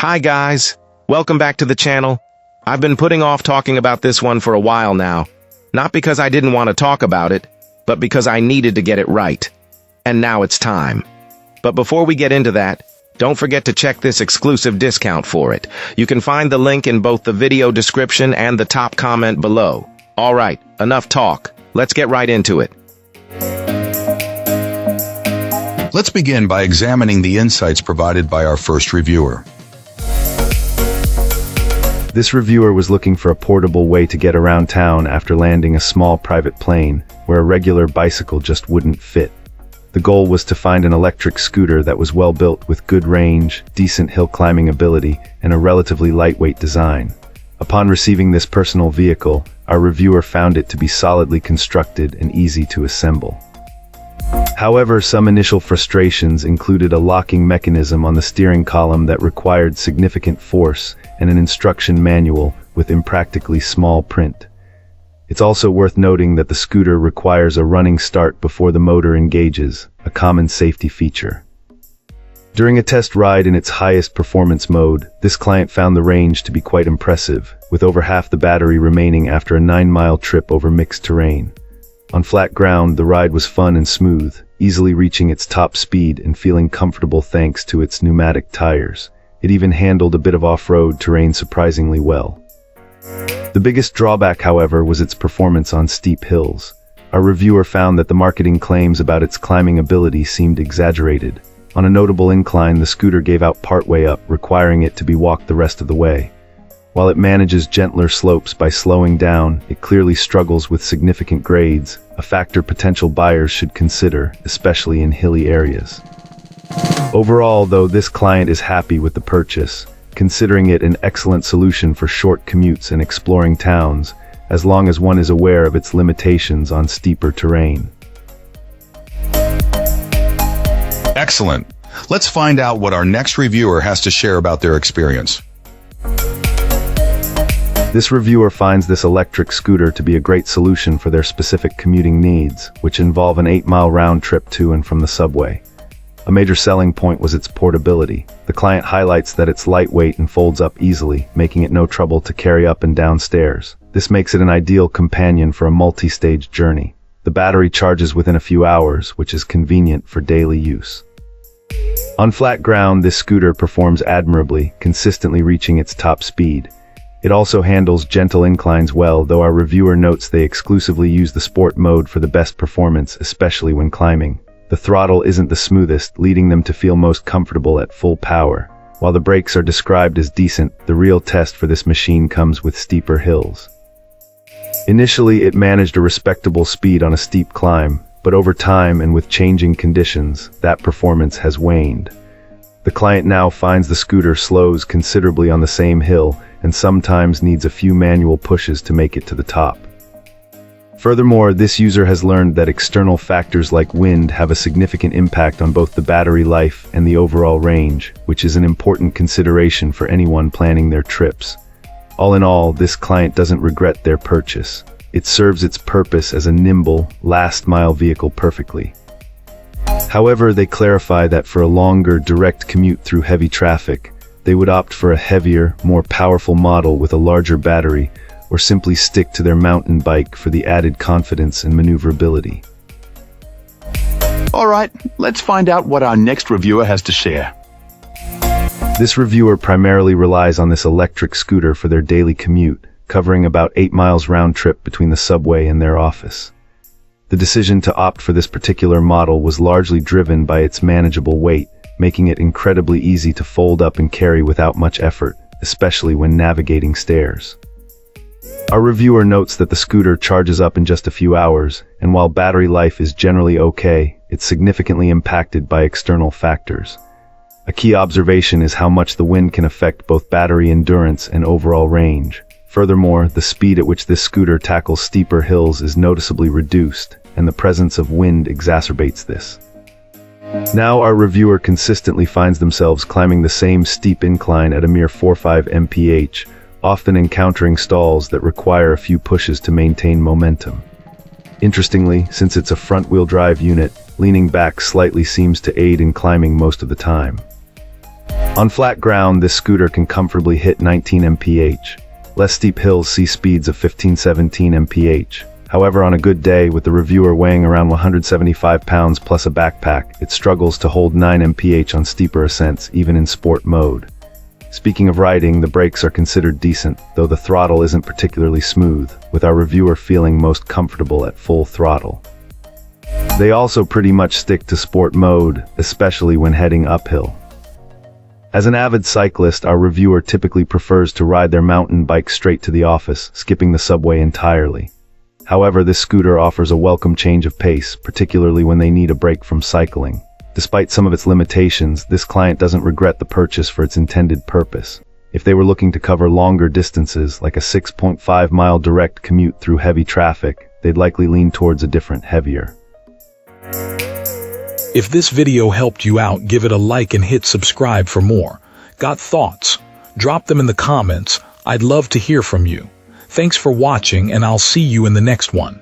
Hi guys, welcome back to the channel. I've been putting off talking about this one for a while now. Not because I didn't want to talk about it, but because I needed to get it right. And now it's time. But before we get into that, don't forget to check this exclusive discount for it. You can find the link in both the video description and the top comment below. Alright, enough talk. Let's get right into it. Let's begin by examining the insights provided by our first reviewer. This reviewer was looking for a portable way to get around town after landing a small private plane where a regular bicycle just wouldn't fit. The goal was to find an electric scooter that was well built with good range, decent hill climbing ability, and a relatively lightweight design. Upon receiving this personal vehicle, our reviewer found it to be solidly constructed and easy to assemble. However, some initial frustrations included a locking mechanism on the steering column that required significant force and an instruction manual with impractically small print. It's also worth noting that the scooter requires a running start before the motor engages, a common safety feature. During a test ride in its highest performance mode, this client found the range to be quite impressive, with over half the battery remaining after a 9-mile trip over mixed terrain. On flat ground, the ride was fun and smooth, easily reaching its top speed and feeling comfortable thanks to its pneumatic tires. It even handled a bit of off-road terrain surprisingly well. The biggest drawback, however, was its performance on steep hills. Our reviewer found that the marketing claims about its climbing ability seemed exaggerated. On a notable incline, the scooter gave out partway up, requiring it to be walked the rest of the way. While it manages gentler slopes by slowing down, it clearly struggles with significant grades, a factor potential buyers should consider, especially in hilly areas. Overall, though, this client is happy with the purchase, considering it an excellent solution for short commutes and exploring towns, as long as one is aware of its limitations on steeper terrain. Excellent. Let's find out what our next reviewer has to share about their experience. This reviewer finds this electric scooter to be a great solution for their specific commuting needs, which involve an 8-mile round trip to and from the subway. A major selling point was its portability. The client highlights that it's lightweight and folds up easily, making it no trouble to carry up and down stairs. This makes it an ideal companion for a multi-stage journey. The battery charges within a few hours, which is convenient for daily use. On flat ground, this scooter performs admirably, consistently reaching its top speed. It also handles gentle inclines well, though our reviewer notes they exclusively use the sport mode for the best performance, especially when climbing. The throttle isn't the smoothest, leading them to feel most comfortable at full power. While the brakes are described as decent, the real test for this machine comes with steeper hills. Initially, it managed a respectable speed on a steep climb, but over time and with changing conditions, that performance has waned. The client now finds the scooter slows considerably on the same hill and sometimes needs a few manual pushes to make it to the top. Furthermore, this user has learned that external factors like wind have a significant impact on both the battery life and the overall range, which is an important consideration for anyone planning their trips. All in all, this client doesn't regret their purchase. It serves its purpose as a nimble, last-mile vehicle perfectly. However, they clarify that for a longer, direct commute through heavy traffic, they would opt for a heavier, more powerful model with a larger battery, or simply stick to their mountain bike for the added confidence and maneuverability. Alright, let's find out what our next reviewer has to share. This reviewer primarily relies on this electric scooter for their daily commute, covering about 8 miles round trip between the subway and their office. The decision to opt for this particular model was largely driven by its manageable weight, making it incredibly easy to fold up and carry without much effort, especially when navigating stairs. Our reviewer notes that the scooter charges up in just a few hours, and while battery life is generally okay, it's significantly impacted by external factors. A key observation is how much the wind can affect both battery endurance and overall range. Furthermore, the speed at which this scooter tackles steeper hills is noticeably reduced, and the presence of wind exacerbates this. Now our reviewer consistently finds themselves climbing the same steep incline at a mere 4-5 mph, often encountering stalls that require a few pushes to maintain momentum. Interestingly, since it's a front-wheel drive unit, leaning back slightly seems to aid in climbing most of the time. On flat ground, this scooter can comfortably hit 19 mph. Less steep hills see speeds of 15-17 mph. However, on a good day, with the reviewer weighing around 175 pounds plus a backpack, it struggles to hold 9 mph on steeper ascents, even in sport mode. Speaking of riding, the brakes are considered decent, though the throttle isn't particularly smooth, with our reviewer feeling most comfortable at full throttle. They also pretty much stick to sport mode, especially when heading uphill. As an avid cyclist, our reviewer typically prefers to ride their mountain bike straight to the office, skipping the subway entirely. However, this scooter offers a welcome change of pace, particularly when they need a break from cycling. Despite some of its limitations, this client doesn't regret the purchase for its intended purpose. If they were looking to cover longer distances, like a 6.5-mile direct commute through heavy traffic, they'd likely lean towards a different, heavier. If this video helped you out, give it a like and hit subscribe for more. Got thoughts? Drop them in the comments. I'd love to hear from you. Thanks for watching, and I'll see you in the next one.